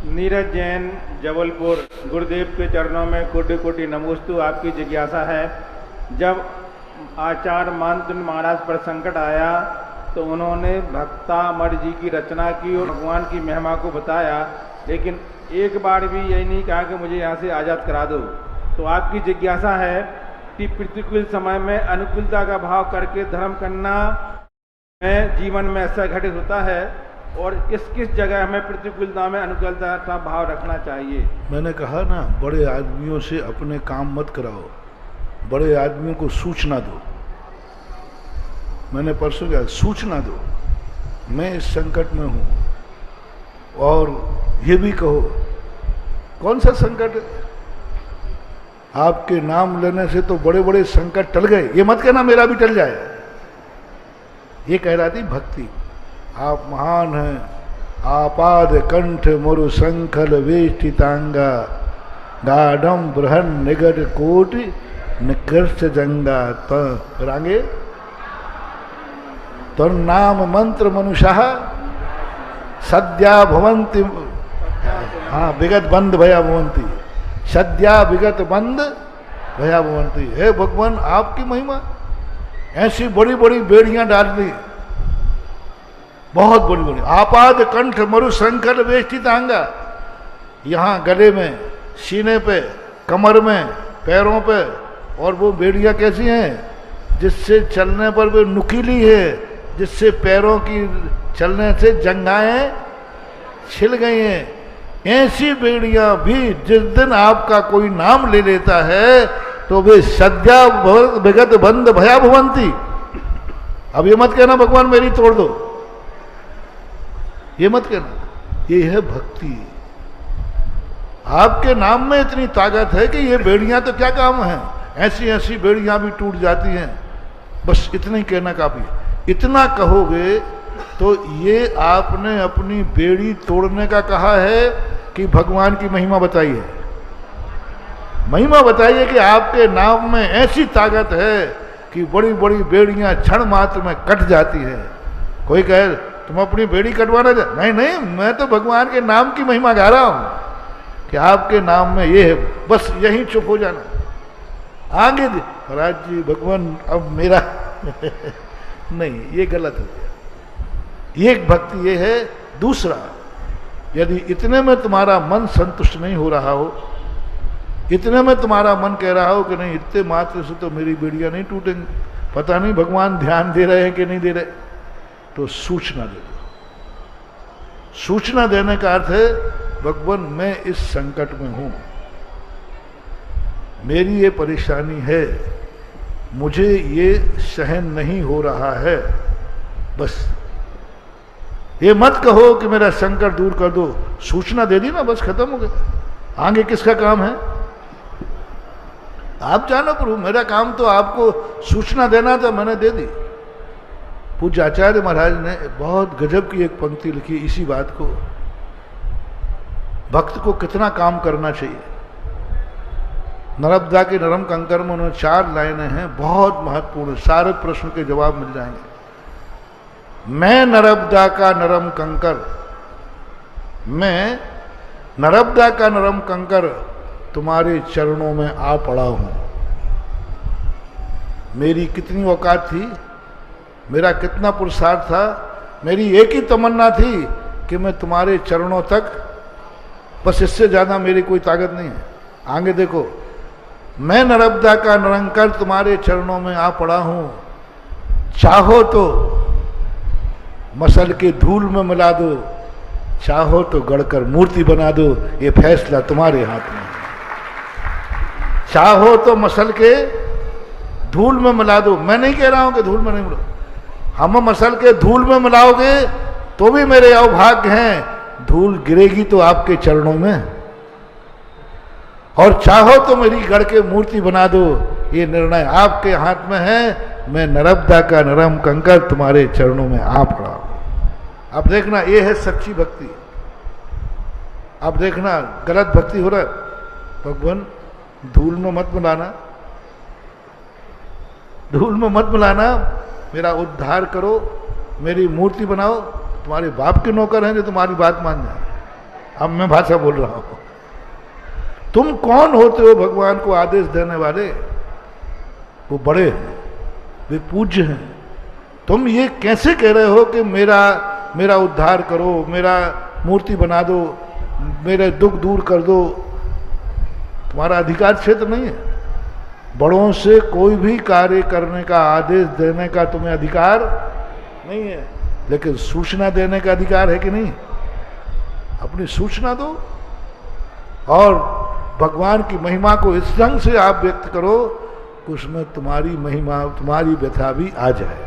नीरज जैन, जबलपुर। गुरुदेव के चरणों में कोटि कोटि नमोस्तु। आपकी जिज्ञासा है, जब आचार्य मानतुल महाराज पर संकट आया तो उन्होंने भक्तामर जी की रचना की और भगवान की महिमा को बताया, लेकिन एक बार भी यही नहीं कहा कि मुझे यहाँ से आज़ाद करा दो। तो आपकी जिज्ञासा है कि प्रतिकूल समय में अनुकूलता का भाव करके धर्म करना में जीवन में ऐसा घटित होता है, और किस किस जगह हमें प्रतिकूलता में अनुकूलता का भाव रखना चाहिए? मैंने कहा ना, बड़े आदमियों से अपने काम मत कराओ, बड़े आदमियों को सूचना दो। मैंने परसों क्या सूचना दो, मैं इस संकट में हूं, और ये भी कहो कौन सा संकट है। आपके नाम लेने से तो बड़े बड़े संकट टल गए, ये मत कहना मेरा भी टल जाए। ये कह रहा थी भक्ति, आप महान हैं, आपाद कंठ मुरु संखल वेष्टितांगा, गाढ़म बृहन निगट कोटि निकृष्ट जंगा। रांगे तो नाम मंत्र मनुष्य सद्या भवंती, हाँ, विगत बंद भया भवंती, सद्या विगत बंद भया भवंती। हे भगवान, आपकी महिमा, ऐसी बड़ी बड़ी बेड़ियां डाल दी, बहुत बड़ी बड़ी। आपाद कंठ मरु संकट वेष्टितांगा, यहाँ गले में, सीने पे, कमर में, पैरों पे, और वो बेड़ियां कैसी हैं, जिससे चलने पर वे नुकीली है, जिससे पैरों की चलने से जंघाएं छिल गई हैं। ऐसी बेड़ियां भी जिस दिन आपका कोई नाम ले लेता है तो वे सद्या विगत बंद भया भवंती। अब ये मत कहना भगवान मेरी तोड़ दो, ये मत कहना। ये है भक्ति। आपके नाम में इतनी ताकत है कि ये बेड़ियां तो क्या काम है, ऐसी ऐसी बेड़ियां भी टूट जाती हैं। बस इतना ही कहना काफी है। इतना कहोगे तो ये आपने अपनी बेड़ी तोड़ने का कहा है कि भगवान की महिमा बताइए। महिमा बताइए कि आपके नाम में ऐसी ताकत है कि बड़ी बड़ी बेड़ियां क्षण मात्र में कट जाती है। कोई कहे तुम अपनी बेड़ी कटवाना चाहते, नहीं नहीं, मैं तो भगवान के नाम की महिमा गा रहा हूं कि आपके नाम में ये है, बस यही चुप हो जाना। आगे महाराज जी भगवान अब मेरा नहीं, ये गलत हो गया। एक भक्ति ये है। दूसरा, यदि इतने में तुम्हारा मन संतुष्ट नहीं हो रहा हो, इतने में तुम्हारा मन कह रहा हो कि नहीं, इतने मात्र से तो मेरी बेड़ियां नहीं टूटेंगी, पता नहीं भगवान ध्यान दे रहे हैं कि नहीं दे रहे, तो सूचना दे दो। सूचना देने का अर्थ है, भगवान मैं इस संकट में हूं, मेरी ये परेशानी है, मुझे ये सहन नहीं हो रहा है। बस ये मत कहो कि मेरा संकट दूर कर दो, सूचना दे दी ना, बस खत्म हो गया। आगे किसका काम है? आप जानो प्रभु, मेरा काम तो आपको सूचना देना था, मैंने दे दी। पूज्य आचार्य महाराज ने बहुत गजब की एक पंक्ति लिखी इसी बात को, भक्त को कितना काम करना चाहिए। नर्मदा के नरम कंकर में उन्होंने 4 लाइनें हैं, बहुत महत्वपूर्ण, सारे प्रश्न के जवाब मिल जाएंगे। मैं नर्मदा का नरम कंकर, मैं नर्मदा का नरम कंकर तुम्हारे चरणों में आ पड़ा हूं। मेरी कितनी औकात थी, मेरा कितना पुरुषार्थ था, मेरी एक ही तमन्ना थी कि मैं तुम्हारे चरणों तक, बस इससे ज्यादा मेरी कोई ताकत नहीं है। आगे देखो, मैं नर्मदा का निरंकर तुम्हारे चरणों में आ पड़ा हूं, चाहो तो मसल के धूल में मिला दो, चाहो तो गढ़कर मूर्ति बना दो, ये फैसला तुम्हारे हाथ में है। चाहो तो मसल के धूल में मिला दो, मैं नहीं कह रहा हूं कि धूल में नहीं मिलो, हम मसल के धूल में मिलाओगे तो भी मेरे अभाग्य हैं, धूल गिरेगी तो आपके चरणों में। और चाहो तो मेरी गढ़ के मूर्ति बना दो, ये निर्णय आपके हाथ में है। मैं नर्मदा का नरम कंकर तुम्हारे चरणों में आ पड़ा हूं। अब देखना, ये है सच्ची भक्ति। अब देखना गलत भक्ति हो रहा है, भगवान धूल में मत मिलाना, धूल में मत मिलाना, मेरा उद्धार करो, मेरी मूर्ति बनाओ। तुम्हारे बाप के नौकर हैं जो तुम्हारी बात मान जाए। अब मैं भाषा बोल रहा हूं। तुम कौन होते हो भगवान को आदेश देने वाले? वो बड़े हैं, वे पूज्य हैं। तुम ये कैसे कह रहे हो कि मेरा उद्धार करो, मेरा मूर्ति बना दो, मेरे दुख दूर कर दो? तुम्हारा अधिकार क्षेत्र नहीं है। बड़ों से कोई भी कार्य करने का, आदेश देने का तुम्हें अधिकार नहीं है, लेकिन सूचना देने का अधिकार है कि नहीं? अपनी सूचना दो और भगवान की महिमा को इस ढंग से आप व्यक्त करो कि उसमें तुम्हारी महिमा, तुम्हारी व्यथा भी आ जाए।